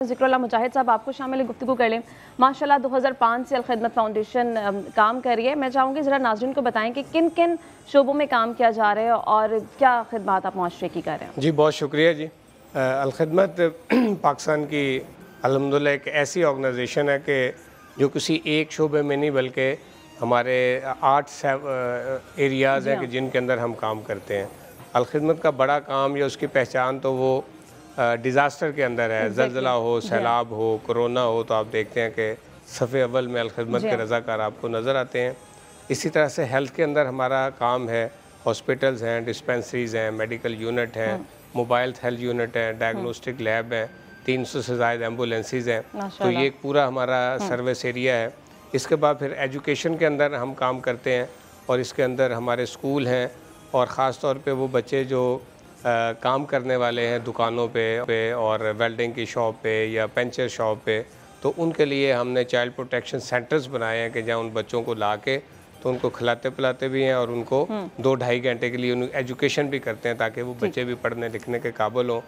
ज़िक्रुल्लाह मुजाहिद साहब आपको शामिल गुफ्तगू कर लें। माशाल्लाह 2005 से अल-खिदमत फाउंडेशन काम कर रही है। मैं चाहूँगी ज़रा नाज़रीन को बताएं कि किन किन शोबों में काम किया जा रहा है और क्या खिदमत आप मुआशरे की कर रहे हैं। जी बहुत शुक्रिया जी। अल-खिदमत पाकिस्तान की अल्हम्दुलिल्लाह एक ऐसी ऑर्गेनाइजेशन है कि जो किसी एक शोबे में नहीं बल्कि हमारे 8 एरियाज़ हैं कि जिनके अंदर हम काम करते हैं। अल-खिदमत का बड़ा काम या उसकी पहचान तो वो डिज़ास्टर के अंदर है। ज़लज़ला हो, सैलाब हो, कोरोना हो, तो आप देखते हैं कि सफ़े अव्वल में अल-खिदमत के रज़ाकार आपको नज़र आते हैं। इसी तरह से हेल्थ के अंदर हमारा काम है। हॉस्पिटल्स हैं, डिस्पेंसरीज़ हैं, मेडिकल यूनिट हैं, मोबाइल हेल्थ यूनिट है, डायग्नोस्टिक लैब है, 300 से ज़ायद एम्बुलेंसेज हैं। तो ये एक पूरा हमारा सर्विस एरिया है। इसके बाद फिर एजुकेशन के अंदर हम काम करते हैं और इसके अंदर हमारे स्कूल हैं और ख़ास तौर पे वो बच्चे जो काम करने वाले हैं दुकानों पे और वेल्डिंग की शॉप पे या पंचर शॉप पे, तो उनके लिए हमने चाइल्ड प्रोटेक्शन सेंटर्स बनाए हैं कि जहाँ उन बच्चों को ला के तो उनको खिलाते पिलाते भी हैं और उनको 2-2.5 घंटे के लिए उन एजुकेशन भी करते हैं ताकि वो बच्चे भी पढ़ने लिखने के काबिल हों।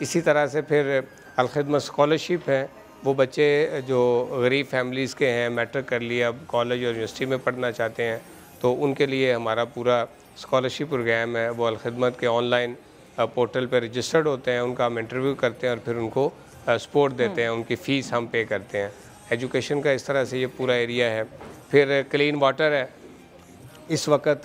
इसी तरह से फिर अल-खिदमत स्कॉलरशिप है, वो बच्चे जो गरीब फैमिलीज़ के हैं, मैट्रिक कर लिया, अब कॉलेज और यूनिवर्सिटी में पढ़ना चाहते हैं, तो उनके लिए हमारा पूरा स्कॉलरशिप प्रोग्राम है। वो अल-खिदमत के ऑनलाइन पोर्टल पर रजिस्टर्ड होते हैं, उनका हम इंटरव्यू करते हैं और फिर उनको सपोर्ट देते हैं, उनकी फ़ीस हम पे करते हैं। एजुकेशन का इस तरह से ये पूरा एरिया है। फिर क्लीन वाटर है। इस वक्त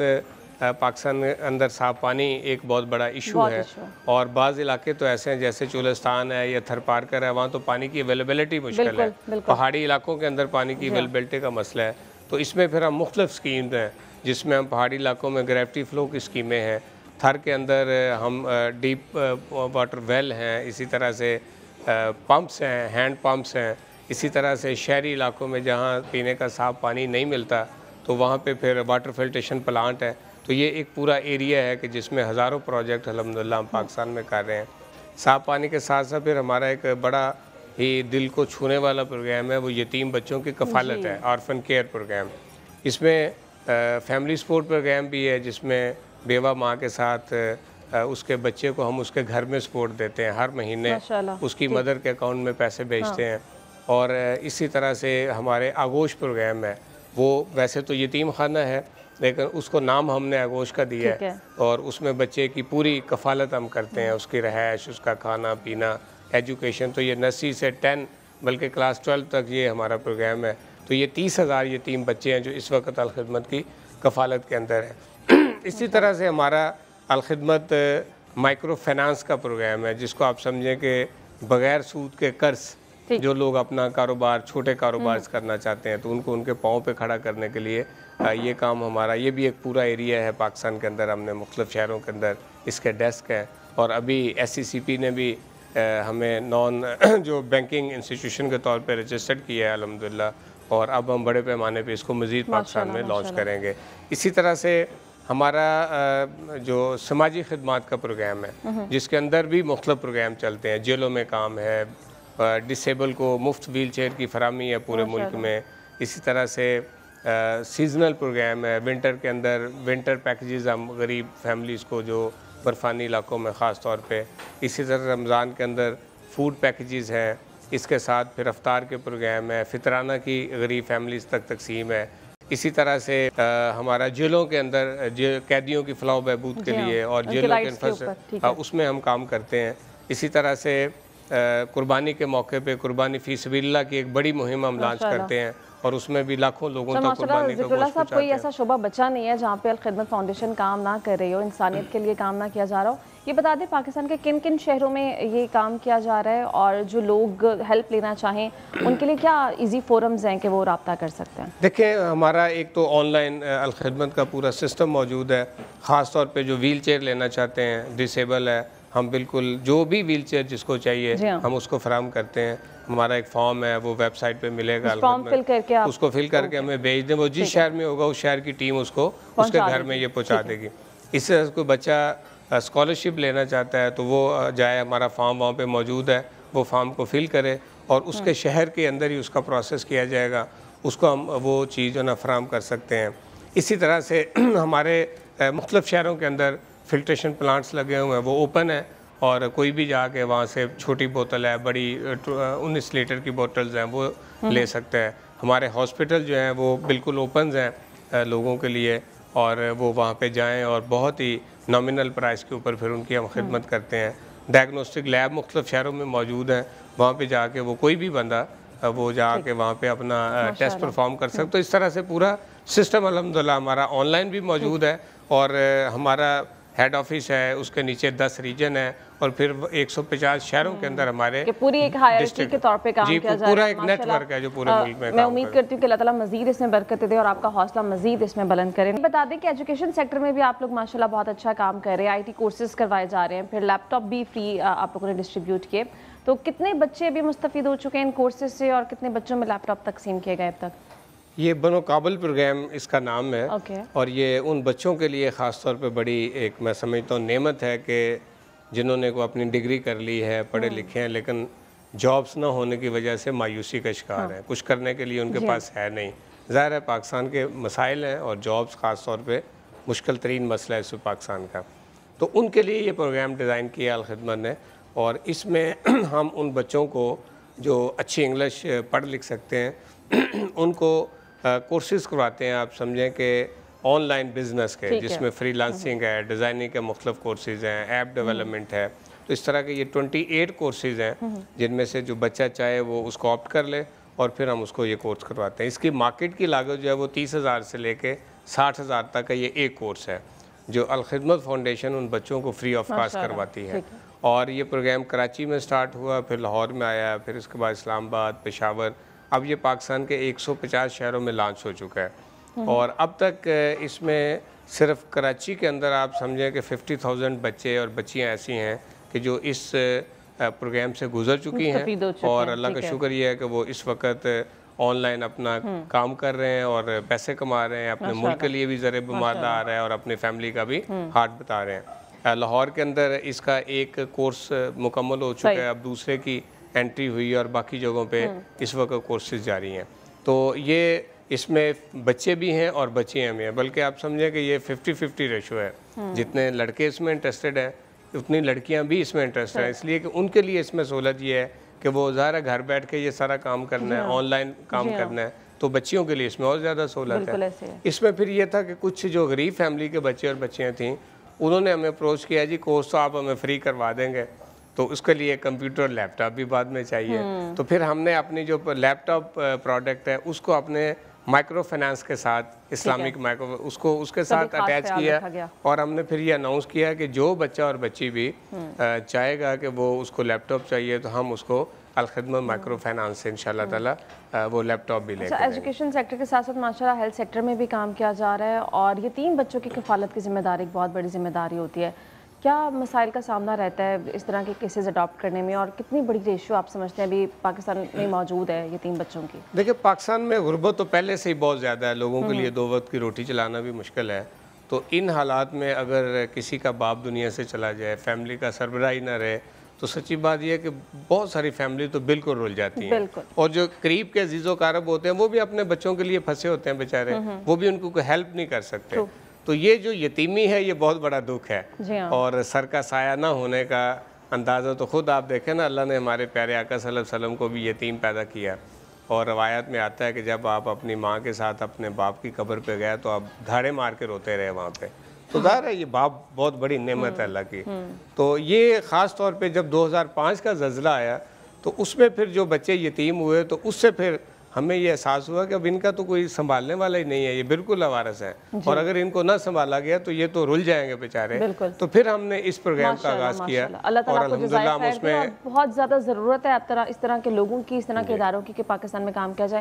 पाकिस्तान के अंदर साफ़ पानी एक बहुत बड़ा इशू है और बाज़ इलाके तो ऐसे हैं जैसे चुलिस्तान है या थरपारकर है, वहाँ तो पानी की अवेलेबिलिटी मुश्किल है। पहाड़ी इलाकों के अंदर पानी की अवेलेबिलिटी का मसला है। तो इसमें फिर हम मुख्तलिफ़ स्कीम्स हैं जिसमें हम पहाड़ी इलाकों में ग्रेविटी फ़्लो की स्कीमें हैं, थर के अंदर हम डीप वाटर वेल हैं, इसी तरह से पंप्स हैं, हैंड पंप्स हैं। इसी तरह से शहरी इलाकों में जहाँ पीने का साफ़ पानी नहीं मिलता तो वहाँ पे फिर वाटर फिल्ट्रेशन प्लांट है। तो ये एक पूरा एरिया है कि जिसमें हज़ारों प्रोजेक्ट अल्हम्दुलिल्लाह हम पाकिस्तान में कर रहे हैं। साफ़ पानी के साथ साथ फिर हमारा एक बड़ा ही दिल को छूने वाला प्रोग्राम है, वो यतीम बच्चों की कफ़ालत है, ऑर्फन केयर प्रोग्राम। इसमें फैमिली सपोर्ट प्रोग्राम भी है जिसमें बेवा माँ के साथ उसके बच्चे को हम उसके घर में सपोर्ट देते हैं, हर महीने उसकी मदर के अकाउंट में पैसे भेजते हैं। और इसी तरह से हमारे आगोश प्रोग्राम है, वो वैसे तो यतीम खाना है लेकिन उसको नाम हमने आगोश का दिया है और उसमें बच्चे की पूरी कफ़ालत हम करते हैं, उसकी रहायश, उसका खाना पीना, एजुकेशन। तो ये नर्सरी से 10 बल्कि क्लास 12 तक ये हमारा प्रोग्राम है। तो ये 30,000 यतीम बच्चे हैं जो इस वक्त अल-खिदमत की कफ़ालत के अंदर है। इसी तरह से हमारा अल-खिदमत माइक्रो फाइनेंस का प्रोग्राम है जिसको आप समझें कि बग़ैर सूद के कर्ज जो लोग अपना कारोबार, छोटे कारोबार करना चाहते हैं तो उनको उनके पाँव पे खड़ा करने के लिए ये काम हमारा, ये भी एक पूरा एरिया है पाकिस्तान के अंदर। हमने मुख्तलिफ़ शहरों के अंदर इसके डेस्क हैं और अभी SCCP ने भी हमें नॉन जो बैंकिंग इंस्टीट्यूशन के तौर पे रजिस्टर्ड किया है अल्हम्दुलिल्लाह, और अब हम बड़े पैमाने पे इसको मज़ीद पाकिस्तान में लॉन्च करेंगे। इसी तरह से हमारा जो समाजी खिदमात का प्रोग्राम है जिसके अंदर भी मुख्तलिफ़ प्रोग्राम चलते हैं। जेलों में काम है, डिसेबल को मुफ्त व्हील चेयर की फराहमी है पूरे मुल्क में। इसी तरह से सीजनल प्रोग्राम है, विंटर के अंदर विंटर पैकेजेस हम गरीब फैमिलीज़ को जो बर्फ़ानी इलाकों में ख़ास तौर पे। इसी तरह रमज़ान के अंदर फूड पैकेजेस हैं, इसके साथ फिर अफ्तार के प्रोग्राम है, फितराना की गरीब फैमिलीज़ तक तकसीम है। इसी तरह से हमारा जेलों के अंदर कैदियों की फ़लाह बहबूद के लिए और जेलों के इंफ्रास्ट्रक्चर उसमें हम काम करते हैं। इसी तरह से कुर्बानी के मौके पे कुर्बानी फ़ी सबीलिल्लाह की एक बड़ी मुहिम हम लॉन्च करते हैं और उसमें भी लाखों लोगों तक कुर्बानी का गोश्त पहुंचाते हैं। कोई ऐसा शोबा बचा नहीं है जहाँ पे अल-खिदमत फाउंडेशन काम ना कर रही हो, इंसानियत के लिए काम ना किया जा रहा हो। ये बता दें पाकिस्तान के किन किन शहरों में ये काम किया जा रहा है और जो लोग हेल्प लेना चाहें उनके लिए क्या ईजी फोरम्स हैं कि वो रब्ता कर सकते हैं? देखिए हमारा एक तो ऑनलाइन अल-खिदमत का पूरा सिस्टम मौजूद है। ख़ास तौर पे जो व्हील चेयर लेना चाहते हैं, डिसेबल है, हम बिल्कुल जो भी व्हील चेयर जिसको चाहिए हम उसको फराहम करते हैं। हमारा एक फॉर्म है, वो वेबसाइट पे मिलेगा, उसको फिल करके हमें भेज दें, वो जिस शहर में होगा उस शहर की टीम उसको उसके घर में ये पहुँचा देगी। इससे कोई बच्चा स्कॉलरशिप लेना चाहता है तो वो जाए, हमारा फॉर्म वहाँ पे मौजूद है, वो फॉर्म को फिल करे और उसके शहर के अंदर ही उसका प्रोसेस किया जाएगा, उसको हम वो चीज़ जो ना फराहम कर सकते हैं। इसी तरह से हमारे मुख्तलिफ़ शहरों के अंदर फिल्ट्रेशन प्लांट्स लगे हुए हैं, वो ओपन है اور کوئی بھی جا کے وہاں سے چھوٹی بوتل ہے، بڑی 19 لیٹر کی بوٹلز ہیں وہ لے سکتے ہیں. ہمارے ہاسپٹل جو ہیں وہ بالکل اوپنز ہیں لوگوں کے لیے، اور وہ وہاں پہ جائیں اور بہت ہی نامنل پرائس کے اوپر پھر ان کی ہم خدمت کرتے ہیں. ڈائگنوسٹک لیب مختلف شہروں میں موجود ہیں، وہاں پہ جا کے وہ کوئی بھی بندہ وہ جا کے وہاں پہ اپنا ٹیسٹ پرفارم کر سکتے. تو اس طرح سے پورا سسٹم الحمدللہ ہمارا آن لائن بھی موجود ہے، اور ہمارا ہیڈ آفس ہے، اس کے نیچے 10 ریجن ہے، اور پھر 150 شہروں کے اندر ہمارے پوری ایک ہائرارکی کے طور پہ کام کیا جا رہا ہے. پورا ایک نیٹ ورک ہے جو پورے ملک میں. میں امید کرتی ہوں کہ اللہ تعالیٰ مزید اس میں برکت دے اور آپ کا حوصلہ مزید اس میں بلند کرے. بتا دیں کہ ایجوکیشن سیکٹر میں بھی آپ لوگ ماشاءاللہ بہت اچھا کام کر رہے ہیں. IT کورسز کروائے جا رہے ہیں، پھر لیپ ٹاپ بھی فری آپ لوگوں نے ڈسٹریبیوٹ کیے. تو کتنے بچے بھی مستفید ہو چکے ہیں ان کورسز سے، اور کتنے بچوں میں لیپ ٹاپ تقسیم کیے گئے اب تک؟ یہ بنو قابل پروگرام اس کا نام ہے، اور یہ ان بچوں کے لیے خاص طور پہ بڑی ایک میں سمجھتا ہوں نعمت ہے کہ جنہوں نے کو اپنی ڈگری کر لی ہے، پڑھے لکھے ہیں، لیکن جابس نہ ہونے کی وجہ سے مایوسی کا شکار ہیں. کچھ کرنے کے لیے ان کے پاس ہے نہیں. ظاہر ہے پاکستان کے مسائل ہیں، اور جابس خاص طور پہ مشکل ترین مسئلہ ہے اس پاکستان کا. تو ان کے لیے یہ پروگرام ڈیزائن کیا الخدمت نے، اور اس میں ہم ان بچوں کو جو اچھی انگلش پڑھ لکھ سکتے ہیں ان کو کورسز کرواتے ہیں. آپ سمجھیں کہ آن لائن بزنس کے، جس میں فری لانسنگ ہے، ڈیزائننگ کے مختلف کورسز ہیں، ایپ ڈیولپمنٹ ہے. تو اس طرح کے یہ 28 کورسز ہیں جن میں سے جو بچہ چاہے وہ اس کو آپٹ کر لے، اور پھر ہم اس کو یہ کورس کرواتے ہیں. اس کی مارکیٹ کی لاگت جو ہے وہ 30,000 سے لے کے 60,000 تک کا یہ ایک کورس ہے جو الخدمت فاؤنڈیشن ان بچوں کو فری آف کاسٹ کرواتی ہے. اور یہ پروگرام کراچی میں سٹارٹ ہوا، پھر لاہور میں آیا، پھر اس کے بعد اسلام آباد، پشاور، اب یہ پاکستان کے 150 شہروں میں لانچ ہو چکا ہے. اور اب تک اس میں صرف کراچی کے اندر آپ سمجھیں کہ 50,000 بچے اور بچیاں ایسی ہیں کہ جو اس پروگرام سے گزر چکی ہیں، اور اللہ کا شکر یہ ہے کہ وہ اس وقت آن لائن اپنا کام کر رہے ہیں اور پیسے کما رہے ہیں، اپنے ملک کے لیے بھی ذریعہ بمادہ آ رہا ہے، اور اپنی فیملی کا بھی ہاتھ بتا رہے ہیں. لاہور کے اندر اس کا ایک کورس مکمل ہو چکا ہے، اب دوسرے کی انٹری ہوئی، اور باقی جگہوں پہ اس وقت کورسز جاری ہیں. تو یہ اس میں بچے بھی ہیں اور بچیاں بھی ہیں، بلکہ آپ سمجھیں کہ یہ 50-50 ریشو ہے. جتنے لڑکے اس میں انٹرسٹڈ ہیں اتنی لڑکیاں بھی اس میں انٹرسٹڈ ہیں، اس لیے کہ ان کے لیے اس میں سہولت یہ ہے کہ وہ ظاہر گھر بیٹھ کے یہ سارا کام کرنا ہے، آن لائن کام کرنا ہے. تو بچیوں کے لیے اس میں اور زیادہ سہولت ہے. اس میں پھر یہ تھا کہ کچھ جو غریب فیملی کے بچے اور بچیاں تھیں انہوں نے ہمیں اپروچ کیا، جی کورس تو آپ ہمیں فری کروا دیں گے، تو اس کے لیے کمپیوٹر لیپ ٹاپ بھی بعد میں چاہیے. تو پھر ہم نے اپنی جو لیپ ٹاپ پروڈکٹ ہے اس کو اپنے مائکرو فائنانس کے ساتھ، اسلامک مائکرو، اس کے ساتھ اٹیچ کیا، اور ہم نے پھر یہ اناؤنس کیا کہ جو بچہ اور بچی بھی چاہے گا کہ وہ اس کو لیپ ٹاپ چاہیے تو ہم اس کو الخدمت مائکرو فائنانس سے انشاءاللہ تعالی وہ لیپ ٹاپ بھی لے کے دیں گے. ایجوکیشن سیکٹر کے ساتھ ساتھ ماشاءاللہ ہیلتھ سیکٹر میں بھی کام کیا جا رہا ہے، اور یہ 3 بچوں کی کفالت کی ذمہ داری ایک بہت بڑی ذمہ داری ہوتی ہے. کیا مسائل کا سامنا رہتا ہے اس طرح کے کیسز اڈاپٹ کرنے میں، اور کتنی بڑی ریشو آپ سمجھتے ہیں ابھی پاکستان میں موجود ہے یہ 3 بچوں کی؟ دیکھیں پاکستان میں غربت تو پہلے سے ہی بہت زیادہ ہے، لوگوں کے لیے 2 وقت کی روٹی چلانا بھی مشکل ہے. تو ان حالات میں اگر کسی کا باپ دنیا سے چلا جائے، فیملی کا سربراہ ہی نہ رہے، تو سچی بات یہ ہے کہ بہت ساری فیملی تو بالکل رل جاتی ہیں. اور جو قریب کے عزیز و اقارب ہوتے ہیں وہ بھی اپنے بچوں کے لیے پھنسے ہوتے ہیں بیچارے، وہ بھی ان کو کوئی ہیلپ نہیں کر سکتے. تو یہ جو یتیمی ہے یہ بہت بڑا دکھ ہے، اور سر کا سایہ نہ ہونے کا اندازہ تو خود آپ دیکھیں نا، اللہ نے ہمارے پیارے آقا صلی اللہ علیہ وسلم کو بھی یتیم پیدا کیا. اور روایات میں آتا ہے کہ جب آپ اپنی ماں کے ساتھ اپنے باپ کی قبر پہ گئے تو آپ دھاڑے مار کے روتے رہے وہاں پہ. تو ظاہر ہے یہ باپ بہت بڑی نعمت ہے اللہ کی. تو یہ خاص طور پہ جب 2005 کا زلزلہ آیا تو اس میں پھر جو بچے یتیم ہوئے تو اس سے پھر ہمیں یہ احساس ہوا کہ اب ان کا تو کوئی سنبھالنے والا ہی نہیں ہے، یہ بالکل لاوارث ہیں، اور اگر ان کو نہ سنبھالا گیا تو یہ تو رل جائیں گے بیچارے. تو پھر ہم نے اس پروگرام کا آغاز کیا، اور الحمدللہ ہم اس میں بہت زیادہ ضرورت ہے اس طرح کے لوگوں کی، اس طرح کے اداروں کی کہ پاکستان میں کام کیا جائے.